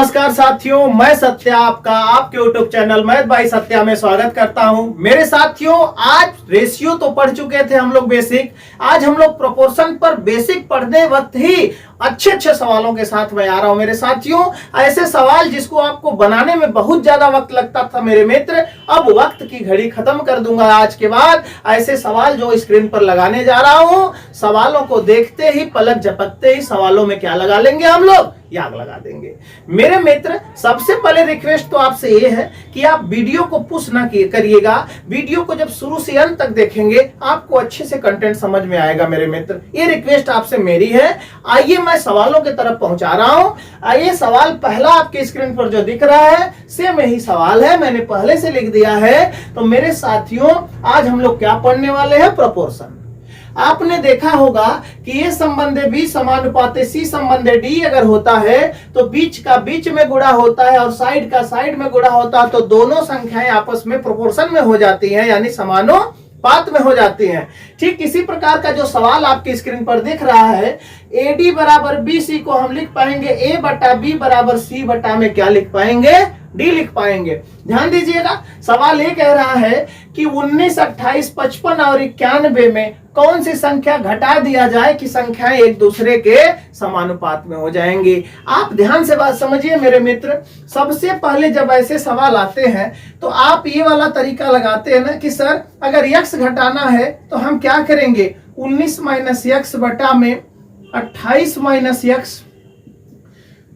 नमस्कार साथियों, मैं सत्या आपका आपके YouTube channel math bye Satya में स्वागत करता हूं। मेरे साथियों, आज रेशियो तो पढ़ चुके थे हम लोग बेसिक। आज हम लोग प्रोपोर्शन पर बेसिक पढ़ने वक्त ही अच्छे अच्छे सवालों के साथ मैं आ रहा हूं मेरे साथियों। ऐसे सवाल जिसको आपको बनाने में बहुत ज्यादा वक्त लगता था मेरे मित्र, अब वक्त की घड़ी खत्म कर दूंगा आज के बाद। ऐसे सवाल जो स्क्रीन पर लगाने जा रहा हूं, सवालों को देखते ही पलक झपकते ही सवालों में क्या लगा लेंगे हम लोग, याद लगा देंगे। मेरे मित्र, सबसे पहले रिक्वेस्ट तो आपसे ये है कि आप वीडियो को पुश ना करिएगा। वीडियो को जब शुरू से अंत तक देखेंगे आपको अच्छे से कंटेंट समझ में आएगा मेरे मित्र। ये रिक्वेस्ट आपसे मेरी है। आइए मैं सवालों की तरफ पहुंचा रहा हूं। आइए, सवाल पहला आपके स्क्रीन पर जो दिख रहा है सेम यही सवाल है, मैंने पहले से लिख दिया है। तो मेरे साथियों, आज हम लोग क्या पढ़ने वाले हैं? प्रोपोर्शन। आपने देखा होगा कि ये संबंध बी समानुपाते सी संबंध डी अगर होता है तो बीच का बीच में गुणा होता है और साइड का साइड में गुणा होता है, तो दोनों संख्याएं आपस में प्रोपोर्शन में हो जाती हैं, यानी समानुपात में हो जाती हैं। ठीक इसी प्रकार का जो सवाल आपकी स्क्रीन पर दिख रहा है, AD बराबर BC को हम लिख पाएंगे A बटा B बराबर C बटा में क्या लिख पाएंगे? D लिख पाएंगे। ध्यान दीजिएगा, सवाल ये कह रहा है कि 19, 28, 55 और 91 में कौन सी संख्या घटा दिया जाए कि संख्याएं एक दूसरे के समानुपात में हो जाएंगी। आप ध्यान से बात समझिए मेरे मित्र। सबसे पहले जब ऐसे सवाल आते हैं तो आप ये वाला तरीका लगाते हैं ना कि सर अगर x घटाना है तो हम क्या करेंगे? 19 माइनस x बटा में 28 माइनस x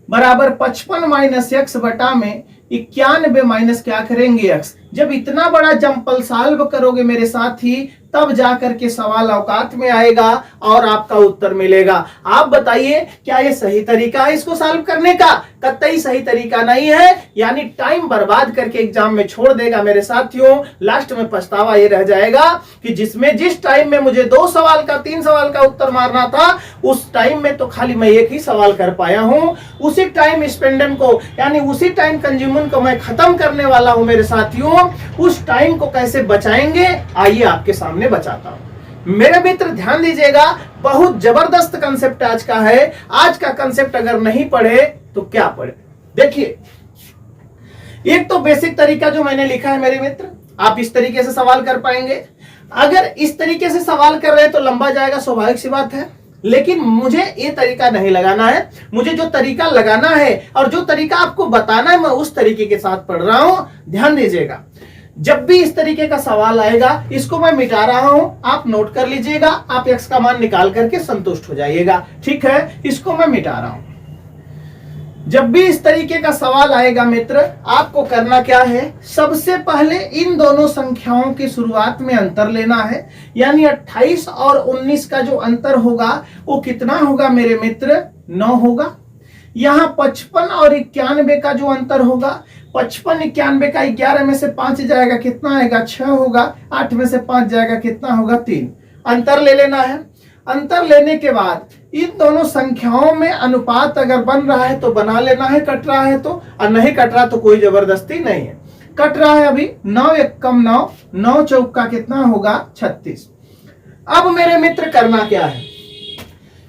बराबर 55 माइनस x बटा में 91 माइनस क्या करेंगे x। जब इतना बड़ा जंपल सॉल्व करोगे मेरे साथी, तब जाकर के सवाल औकात में आएगा और आपका उत्तर मिलेगा। आप बताइए क्या ये सही तरीका है इसको सॉल्व करने का? कतई सही तरीका नहीं है, यानी टाइम बर्बाद करके एग्जाम में छोड़ देगा मेरे साथियों। लास्ट में पछतावा ये रह जाएगा कि जिस टाइम में मुझे 2 सवाल का 3 सवाल का उत्तर मारना था, उस टाइम में तो खाली मैं एक ही सवाल कर पाया हूं। उसी टाइम स्पेंडन को, यानी उसी टाइम कंज्यूमर को मैं खत्म करने वाला हूं मेरे साथियों। उस टाइम को कैसे बचाएंगे, आइए आपके सामने बचाता हूं। मेरे मित्र ध्यान दीजिएगा, बहुत जबरदस्त कंसेप्ट आज का है। आज का कंसेप्ट अगर नहीं पढ़े तो क्या पढ़े? देखिए, एक तो बेसिक तरीका जो मैंने लिखा है मेरे मित्र, आप इस तरीके से सवाल कर पाएंगे। अगर इस तरीके से सवाल कर रहे हैं तो लंबा जाएगा, स्वाभाविक सी बात है। लेकिन मुझे ये तरीका नहीं लगाना है। मुझे जो तरीका लगाना है और जो तरीका आपको बताना है, मैं उस तरीके के साथ पढ़ रहा हूं। ध्यान दीजिएगा, जब भी इस तरीके का सवाल आएगा, इसको मैं मिटा रहा हूं, आप नोट कर लीजिएगा। आप x का मान निकाल करके संतुष्ट हो जाइएगा। ठीक है, इसको मैं मिटा रहा हूं। जब भी इस तरीके का सवाल आएगा मित्र, आपको करना क्या है? सबसे पहले इन दोनों संख्याओं की शुरुआत में अंतर लेना है, यानी 28 और 19 का जो अंतर होगा वो कितना होगा मेरे मित्र? 9 होगा। यहां 55 और 91 का जो अंतर होगा, 55 91 का 11 में से 5 जाएगा, कितना आएगा? 6 होगा। 8 में से 5 जाएगा, कितना होगा? 3। अंतर ले लेना है। अंतर लेने के बाद इन दोनों संख्याओं में अनुपात अगर बन रहा है तो बना लेना है, कट रहा है तो, और नहीं कट रहा तो कोई जबरदस्ती नहीं है। कट रहा है अभी 9 1 कम 9, 9 चौक का कितना होगा? 36। अब मेरे मित्र करना क्या है?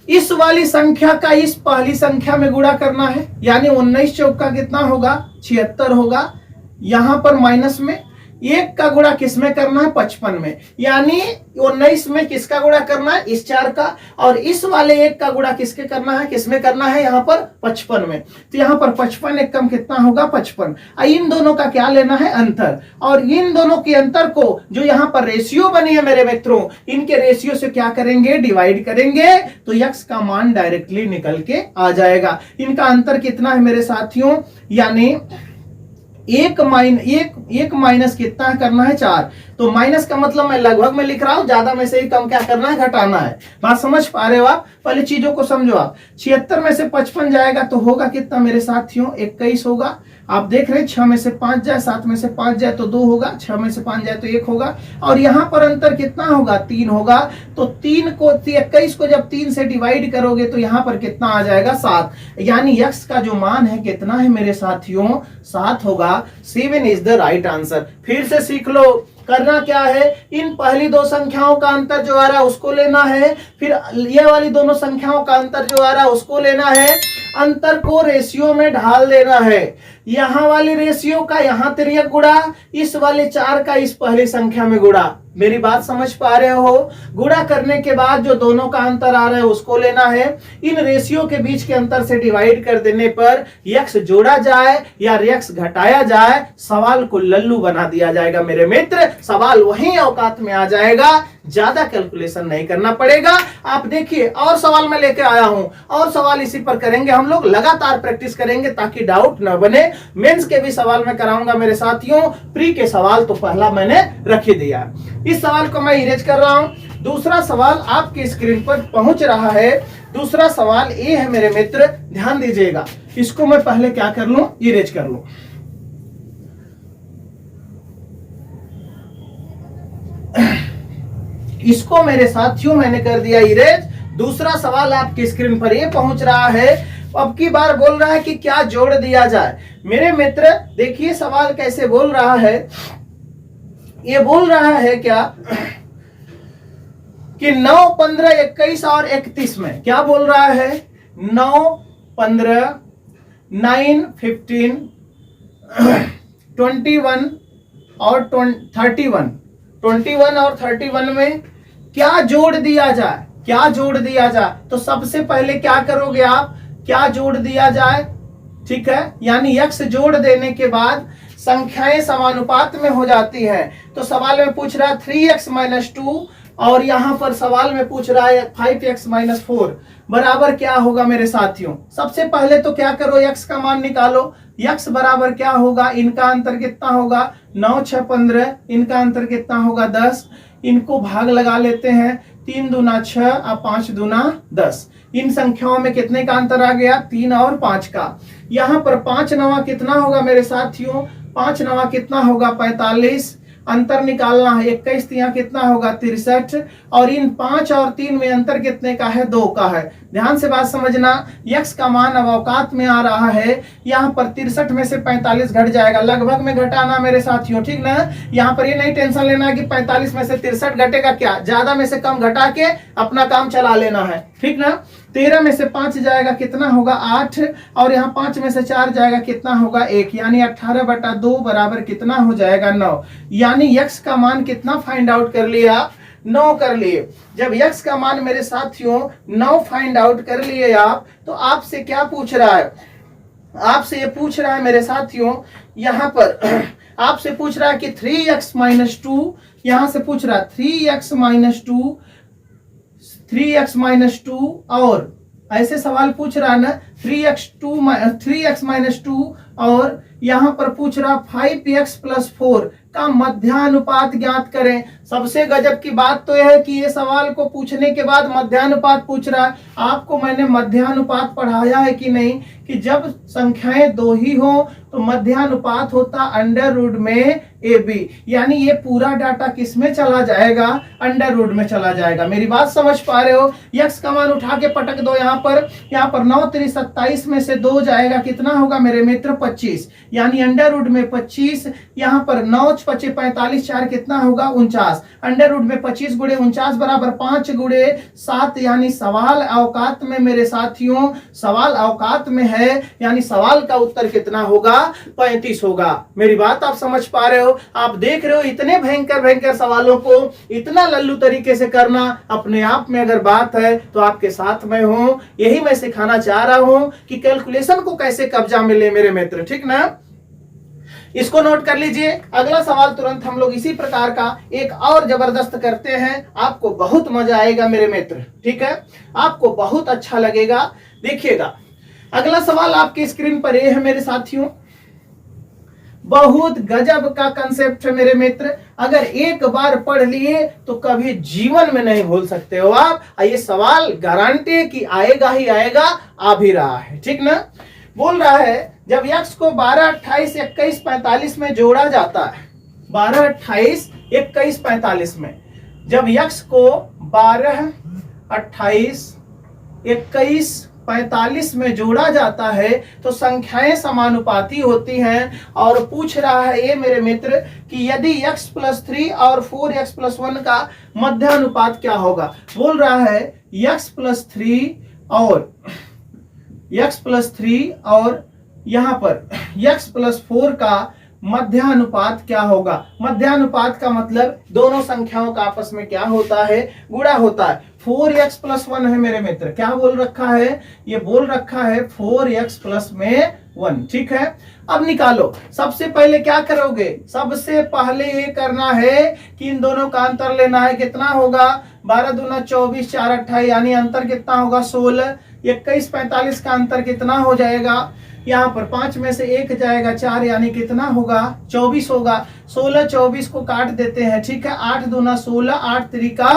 इस वाली संख्या का इस पहली संख्या में गुणा करना है, यानी 19 चौक का कितना होगा? 76 होगा। यहां पर माइनस में 1 का गुणा किसमें करना है? 55 में, यानी 19 में किसका गुणा करना है? इस 4 का। और इस वाले 1 का गुणा किसके करना है? किसमें करना है? यहाँ पर 55 में। तो यहाँ पर 55 1 कम कितना होगा? 55। इन दोनों का क्या लेना है? अंतर। और इन दोनों के अंतर को जो यहाँ पर रेशियो बनी है मेरे मित्रों, इनके रेशियो से क्या करेंगे? डिवाइड करेंगे, तो x का मान डायरेक्टली निकल के आ जाएगा। इनका अंतर कितना है मेरे साथियों? यानी एक माइनस कितना करना है? 4। तो माइनस का मतलब मैं लगभग में लिख रहा हूं, ज्यादा में से ही कम क्या करना है? घटाना है। बात समझ पा रहे हो आप? पहले चीजों को समझो आप। 76 में से 55 जाएगा तो होगा कितना मेरे साथियों? 21 होगा। आप देख रहे हैं 6 में से 5 जाए, 7 में से 5 जाए तो 2 होगा, 6 में से 5 जाए तो 1 होगा। और यहाँ पर अंतर कितना होगा? 3 होगा। तो 3 को 21 को जब 3 से डिवाइड करोगे तो यहाँ पर कितना आ जाएगा? 7। यानी x का जो मान है कितना है मेरे साथियों? 7 होगा। 7 इज द राइट आंसर। फिर से सीख लो, करना क्या है? इन पहली 2 संख्याओं का अंतर जो आ रहा है उसको लेना है, फिर ये वाली दोनों संख्याओं का अंतर जो आ रहा है उसको लेना है, अंतर को रेशियो में ढाल देना है। यहाँ वाली रेशियो का यहाँ तिर्यक गुणा, इस वाले 4 का इस पहली संख्या में गुणा। मेरी बात समझ पा रहे हो? गुणा करने के बाद जो दोनों का अंतर आ रहा है उसको लेना है। इन रेशियो के बीच के अंतर से डिवाइड कर देने पर यक्स जोड़ा जाए या यक्स घटाया जाए, सवाल को लल्लू बना दिया जाएगा मेरे मित्र। सवाल वही औकात में आ जाएगा, ज्यादा कैलकुलेशन नहीं करना पड़ेगा। आप देखिए और सवाल मैं लेके आया हूं, और सवाल इसी पर करेंगे हम लोग, लगातार प्रैक्टिस करेंगे ताकि डाउट न बने। मेंस के भी सवाल मैं कराऊंगा मेरे साथियों, प्री के सवाल तो पहला मैंने रख ही दिया। इस सवाल को मैं इरेज कर रहा हूं। दूसरा सवाल आपकी स्क्रीन पर पहुंच रहा है। दूसरा सवाल ये है मेरे मित्र, ध्यान दीजिएगा। इसको मैं पहले क्या कर लूं, इरेज कर लूं। इसको मेरे साथियों मैंने कर दिया इरेज। दूसरा सवाल आपकी स्क्रीन पर ये पहुंच रहा है। अब की बार बोल रहा है कि क्या जोड़ दिया जाए। मेरे मित्र देखिए सवाल कैसे बोल रहा है। ये बोल रहा है क्या कि 9, 15, 21 और 31 में क्या बोल रहा है, 9, 15, 9, 15, 21 और 31, 21 और 31 में क्या जोड़ दिया जाए, क्या जोड़ दिया जाए। तो सबसे पहले क्या करोगे आप, क्या जोड़ दिया जाए, ठीक है, यानी x जोड़ देने के बाद संख्याएं समानुपात में हो जाती हैं। तो सवाल में पूछ रहा है 3x - 2 और यहां पर सवाल में पूछ रहा है 5x - 4 बराबर क्या होगा मेरे साथियों। सबसे पहले तो क्या करो, x का मान निकालो। x बराबर क्या होगा, इनका अंतर कितना होगा, 9, 6, 15, इनका अंतर कितना होगा 10। इनको भाग लगा लेते हैं, 3 दूना 6 और 5 दूना 10। इन संख्याओं में कितने का अंतर आ गया, 3 और 5 का। यहाँ पर 5 नवा कितना होगा मेरे साथियों, 5 नवा कितना होगा 45। अंतर निकालना है, 21 तिया कितना होगा 63 और इन 5 और 3 में अंतर कितने का है, 2 का है। ध्यान से बात समझना, x का मान अब औकात में आ रहा है। यहाँ पर 63 में से 45 घट जाएगा, लगभग में घटाना मेरे साथियों, ठीक ना। यहाँ पर ये नहीं टेंशन लेना है कि 45 में से 63 घटेगा, क्या ज्यादा में से कम घटा के अपना काम चला लेना है, ठीक ना। 13 में से 5 जाएगा कितना होगा 8 और यहाँ 5 में से 4 जाएगा कितना होगा 1, यानी 18/2 बराबर कितना हो जाएगा 9। यानी x का मान कितना फाइंड आउट कर लिया, 9 कर लिए। जब x का मान मेरे साथियों 9 फाइंड आउट कर लिए आप, तो आपसे क्या पूछ रहा है, आपसे ये पूछ रहा है मेरे साथियों, यहाँ पर आपसे पूछ रहा है कि 3x - 2, यहां से पूछ रहा है 3x - 2 और ऐसे सवाल पूछ रहा है ना, 3x - 2 और यहां पर पूछ रहा 5x + 4 का मध्यानुपात ज्ञात करें। सबसे गजब की बात तो यह है कि ये सवाल को पूछने के बाद मध्यानुपात पूछ रहा है। आपको मैंने मध्यानुपात पढ़ाया है कि नहीं, कि जब संख्याएं 2 ही हो तो मध्यानुपात होता √ में AB, यानी ये पूरा डाटा किस में चला जाएगा, √ में चला जाएगा। मेरी बात समझ पा रहे हो। x का मान उठा के पटक दो यहाँ पर 9 3 27 में से 2 जाएगा कितना होगा मेरे मित्र 25, यानी √ में 25। यहाँ पर 9 5 45 4 कितना होगा 49, √ में 25 गुणे 49 बराबर 5 गुणे 7, यानी सवाल औकात में मेरे साथियों, सवाल औकात में है, यानी सवाल का उत्तर कितना होगा 35 होगा। मेरी बात आप समझ पा रहे हो। आप देख रहे हो इतने भयंकर भयंकर सवालों को इतना लल्लू तरीके से करना अपने आप में अगर बात है तो आपके साथ में हूं। यही मैं सिखाना चाह रहा हूं कि कैलकुलेशन को कैसे कब्जा में ले मेरे मित्र, ठीक ना। इसको नोट कर लीजिए। अगला सवाल तुरंत हम लोग इसी प्रकार का एक और जबरदस्त करते हैं, आपको बहुत मजा आएगा मेरे मित्र, ठीक है, आपको बहुत अच्छा लगेगा। देखिएगा अगला सवाल आपकी स्क्रीन पर ये है मेरे साथियों, बहुत गजब का कंसेप्ट है मेरे मित्र। अगर एक बार पढ़ लिए तो कभी जीवन में नहीं भूल सकते हो आप। ये सवाल गारंटी कि आएगा ही आएगा, आ भी रहा है, ठीक ना। बोल रहा है जब x को 12, 28, 21, 45 में जोड़ा जाता है, 12, 28, 21, 45 में जब x को 12, 28, 21, 45 में जोड़ा जाता है तो संख्याएं समानुपाती होती हैं। और पूछ रहा है ये मेरे मित्र कि यदि x + 3 और 4x + 1 का मध्यानुपात क्या होगा। बोल रहा है x + 3 और x प्लस 3 और यहाँ पर x प्लस 4 का मध्यानुपात क्या होगा। मध्यानुपात का मतलब दोनों संख्याओं का आपस में क्या होता है, गुणा होता है। 4x प्लस 1 है मेरे मित्र, क्या बोल रखा है, ये बोल रखा है 4x प्लस में 1। ठीक है, अब निकालो। सबसे पहले क्या करोगे, सबसे पहले ये करना है कि इन दोनों का अंतर लेना है। कितना होगा, 12 दूना 24, 4 28, यानी अंतर कितना होगा 16। 21 45 का अंतर कितना हो जाएगा, यहाँ पर 5 में से 1 जाएगा 4, यानी कितना होगा 24 होगा। 16 24 को काट देते हैं। ठीक है, 8 दूना 16, 8 त्रिका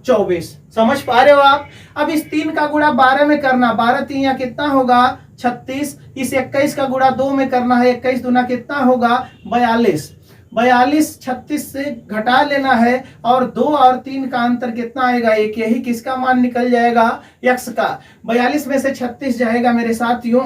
24। समझ पा रहे हो आप। अब इस 3 का गुणा 12 में करना, 12 3 कितना होगा 36। इस 21 का गुणा 2 में करना है, 21 दूना कितना होगा 42। 42 36 से घटा लेना है और 2 और 3 का अंतर कितना आएगा, एक यही किसका मान निकल जाएगा, x का। 42 में से 36 जाएगा मेरे साथियों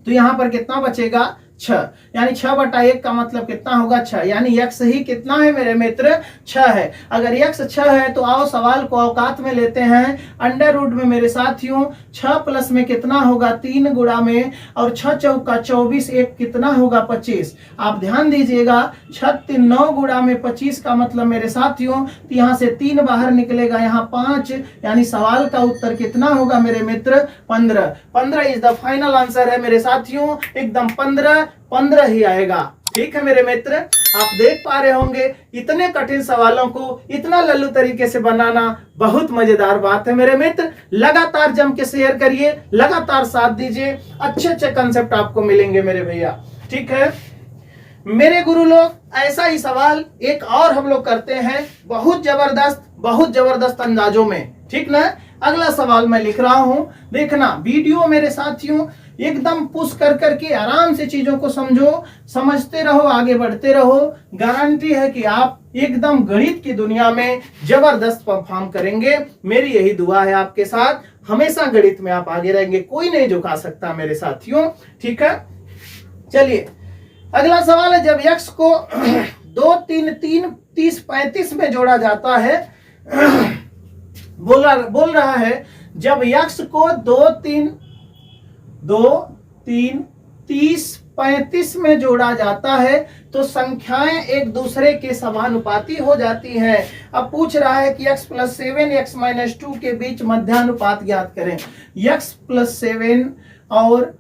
तो यहां पर कितना बचेगा 6, यानी 6/1 का मतलब कितना होगा 6, यानी x ही कितना है मेरे मित्र 6 है। अगर x 6 है तो आओ सवाल को औकात में लेते हैं। अंडर रूट में मेरे साथियों 6 प्लस में कितना होगा 3 गुणा में, और 6 चौका 24, 1 कितना होगा 25। आप ध्यान दीजिएगा 6 3 9 गुणा में 25 का मतलब मेरे साथियों तो यहाँ से 3 बाहर निकलेगा, यहाँ 5, यानी सवाल का उत्तर कितना होगा मेरे मित्र 15। 15 इज द फाइनल आंसर है मेरे साथियों, एकदम 15 ही आएगा। ठीक है मेरे मित्र, आप देख पा रहे होंगे इतने कठिन सवालों को इतना लल्लू तरीके से बनाना बहुत मजेदार बात है मेरे मित्र। लगातार जम के शेयर करिए, लगातार साथ दीजिए, अच्छे अच्छे कंसेप्ट आपको मिलेंगे मेरे भैया। ठीक है मेरे गुरु लोग, ऐसा ही सवाल एक और हम लोग करते हैं बहुत जबरदस्त अंदाजों में। ठीक ना, अगला सवाल मैं लिख रहा हूं, देखना वीडियो मेरे साथियों एकदम पुश कर करके आराम से चीजों को समझो, समझते रहो, आगे बढ़ते रहो। गारंटी है कि आप एकदम गणित की दुनिया में जबरदस्त परफॉर्म करेंगे। मेरी यही दुआ है आपके साथ, हमेशा गणित में आप आगे रहेंगे, कोई नहीं झुका सकता मेरे साथियों। ठीक है, चलिए अगला सवाल है, जब x को 2 3 3 30 35 में जोड़ा जाता है बोल रहा है जब x को 2 3 30 35 में जोड़ा जाता है तो संख्याएं एक दूसरे के समानुपाती हो जाती हैं। अब पूछ रहा है कि x प्लस 7 x माइनस 2 के बीच मध्यानुपात ज्ञात करें। x प्लस 7 और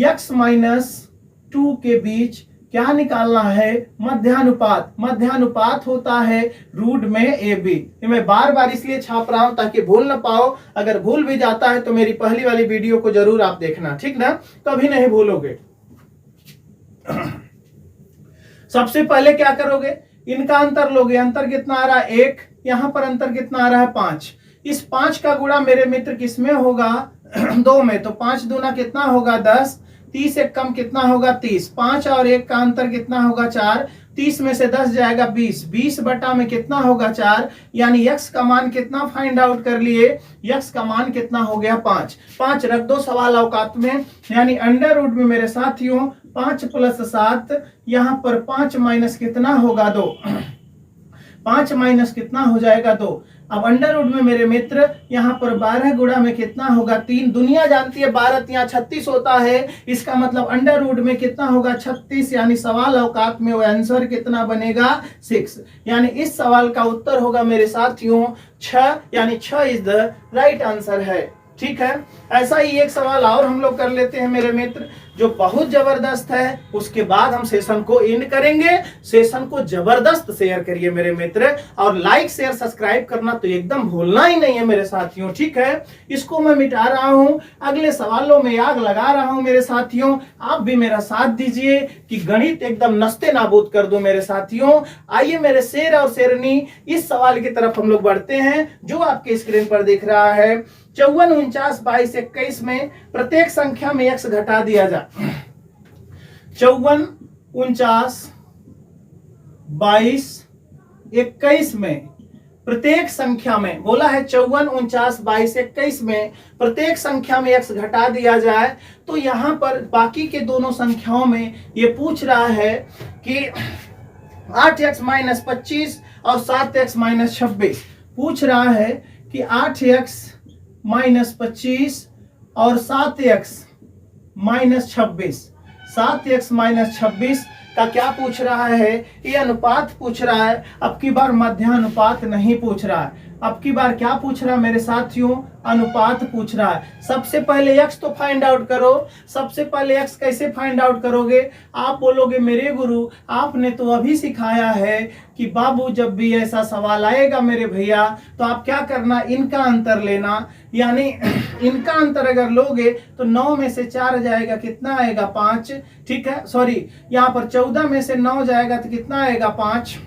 x माइनस 2 के बीच क्या निकालना है, मध्यानुपात। मध्यानुपात होता है रूट में AB। मैं बार बार इसलिए छाप रहा हूं ताकि भूल ना पाओ। अगर भूल भी जाता है तो मेरी पहली वाली वीडियो को जरूर आप देखना, ठीक ना, कभी नहीं भूलोगे। सबसे पहले क्या करोगे, इनका अंतर लोगे। अंतर कितना आ रहा है 1, यहां पर अंतर कितना आ रहा है 5। इस 5 का गुणा मेरे मित्र किसमें होगा 2 में, तो 5 दूना कितना होगा 10। 30 एक कम कितना होगा 30। 5 और 1 का अंतर कितना होगा 4। 30 में से 10 जाएगा 20। 20 बटा में कितना होगा 4, यानी x का मान कितना फाइंड आउट कर लिए, x का मान कितना हो गया 5। 5 रख दो सवाल औकात में, यानी अंडर रूट में मेरे साथियों 5 प्लस 7, यहाँ पर 5 माइनस कितना होगा 2। 5 माइनस कितना हो जाएगा 2। अब अंडर रूट में मेरे मित्र यहाँ पर 12 गुणा में कितना होगा 3। दुनिया जानती है 12 यहाँ 36 होता है, इसका मतलब अंडर रूट में कितना होगा 36, यानी सवाल औकात में वो आंसर कितना बनेगा 6। यानी इस सवाल का उत्तर होगा मेरे साथियों 6, यानी 6 इज द राइट आंसर है। ठीक है, ऐसा ही एक सवाल और हम लोग कर लेते हैं मेरे मित्र जो बहुत जबरदस्त है, उसके बाद हम सेशन को एंड करेंगे। सेशन को जबरदस्त शेयर करिए मेरे मित्र, और लाइक शेयर सब्सक्राइब करना तो एकदम भूलना ही नहीं है मेरे साथियों। ठीक है, इसको मैं मिटा रहा हूं, अगले सवालों में आग लगा रहा हूं मेरे साथियों। आप भी मेरा साथ दीजिए कि गणित एकदम नस्ते नाबूद कर दो मेरे साथियों। आइए मेरे शेर और शेरनी, इस सवाल की तरफ हम लोग बढ़ते हैं जो आपके स्क्रीन पर दिख रहा है। 54 49 22 21 में प्रत्येक संख्या में x घटा दिया जाए। 54 49 22 21 में प्रत्येक संख्या में, बोला है 54 49 22 21 में प्रत्येक संख्या में x घटा दिया जाए, तो यहां पर बाकी के दोनों संख्याओं में ये पूछ रहा है कि 8x माइनस 25 और 7x माइनस 26। पूछ रहा है कि 8x माइनस 25 और 7x माइनस 26, 7x माइनस 26 का क्या पूछ रहा है? ये अनुपात पूछ रहा है। अब की बार मध्य अनुपात नहीं पूछ रहा है, अब की बार क्या पूछ रहा है मेरे साथियों? अनुपात पूछ रहा है। सबसे पहले x तो फाइंड आउट करो। सबसे पहले x कैसे फाइंड आउट करोगे? आप बोलोगे मेरे गुरु आपने तो अभी सिखाया है कि बाबू जब भी ऐसा सवाल आएगा मेरे भैया तो आप क्या करना, इनका अंतर लेना। यानी इनका अंतर अगर लोगे तो 9 में से 4 जाएगा, कितना आएगा? 5। ठीक है, सॉरी यहाँ पर 14 में से 9 जाएगा तो कितना आएगा? 5।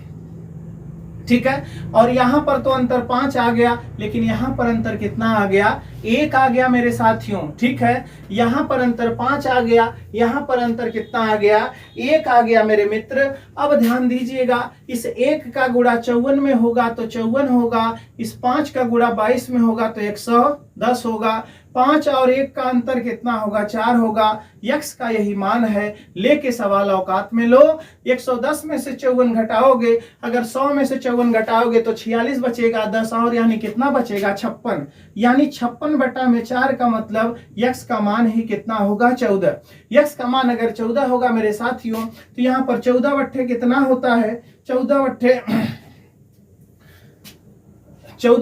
ठीक है, और यहां पर तो अंतर 5 आ गया, लेकिन यहां पर अंतर कितना आ गया? 1 आ गया मेरे साथियों। ठीक है, यहां पर अंतर 5 आ गया, यहां पर अंतर कितना आ गया? 1 आ गया मेरे मित्र। अब ध्यान दीजिएगा, इस 1 का गुणा 54 में होगा तो 54 होगा, इस 5 का गुणा 22 में होगा तो 110 होगा। 5 और 1 का अंतर कितना होगा? 4 होगा। यक्स का यही मान है, लेके सवाल औकात में लो। 110 में से 54 घटाओगे, अगर 100 में से 54 घटाओगे तो 46 बचेगा, 10 और यानी कितना बचेगा? 56। यानी 56 बटा में 4 का मतलब यक्स का मान ही कितना होगा? 14। यक्स का मान अगर 14 होगा मेरे साथियों तो यहाँ पर 14 बट्ठे कितना होता है? 14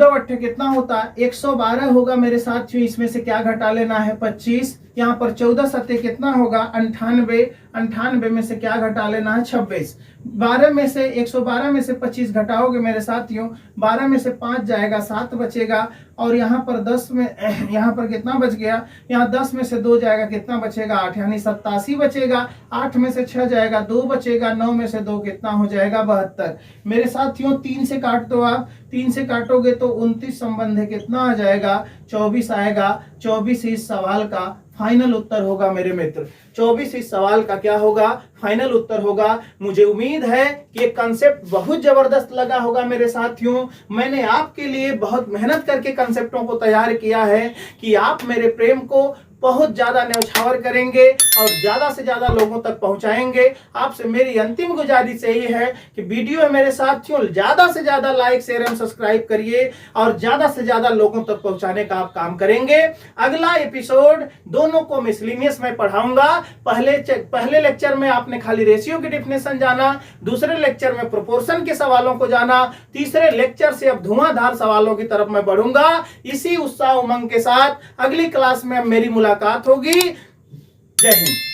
बट्ठे कितना होता है? 112 होगा मेरे साथियों। इसमें से क्या घटा लेना है? 25। यहाँ पर 14 सत्ते कितना होगा? 98। 98 में से क्या घटा लेना है? 26। 12 में से 112 में से 25 घटाओगे मेरे साथियों, 12 में से 5 जाएगा, 7 बचेगा। और यहाँ पर 10 में यहाँ पर कितना बच गया? यहाँ 10 में से 2 जाएगा, कितना बचेगा? 8, यानी 87 बचेगा। 8 में से 6 जाएगा, 2 बचेगा। 9 में से 2 कितना हो जाएगा? 72। मेरे साथियों 3 से काट दो आप, 3 से काटोगे तो 29 संबंध कितना आ जाएगा? 24 आएगा। 24 इस सवाल का फाइनल उत्तर होगा मेरे मित्र। 24 इस सवाल का क्या होगा? फाइनल उत्तर होगा। मुझे उम्मीद है कि ये कंसेप्ट बहुत जबरदस्त लगा होगा मेरे साथियों। मैंने आपके लिए बहुत मेहनत करके कंसेप्टों को तैयार किया है कि आप मेरे प्रेम को बहुत ज्यादा न्यौछावर करेंगे और ज्यादा से ज्यादा लोगों तक पहुंचाएंगे। आपसे मेरी अंतिम गुजारिश यही है कि वीडियो मेरे साथियों ज्यादा से ज्यादा लाइक शेयर एवं सब्सक्राइब करिए और ज्यादा से ज्यादा लोगों तक पहुंचाने का आप काम करेंगे। अगला एपिसोड दोनों को मिसलिनियस में पढ़ाऊंगा। पहले लेक्चर में आपने खाली रेशियो की डेफिनेशन जाना, दूसरे लेक्चर में प्रोपोर्शन के सवालों को जाना, तीसरे लेक्चर से अब धुआंधार सवालों की तरफ मैं बढ़ूंगा। इसी उत्साह उमंग के साथ अगली क्लास में मेरी मुलाकात होगी। जय हिंद।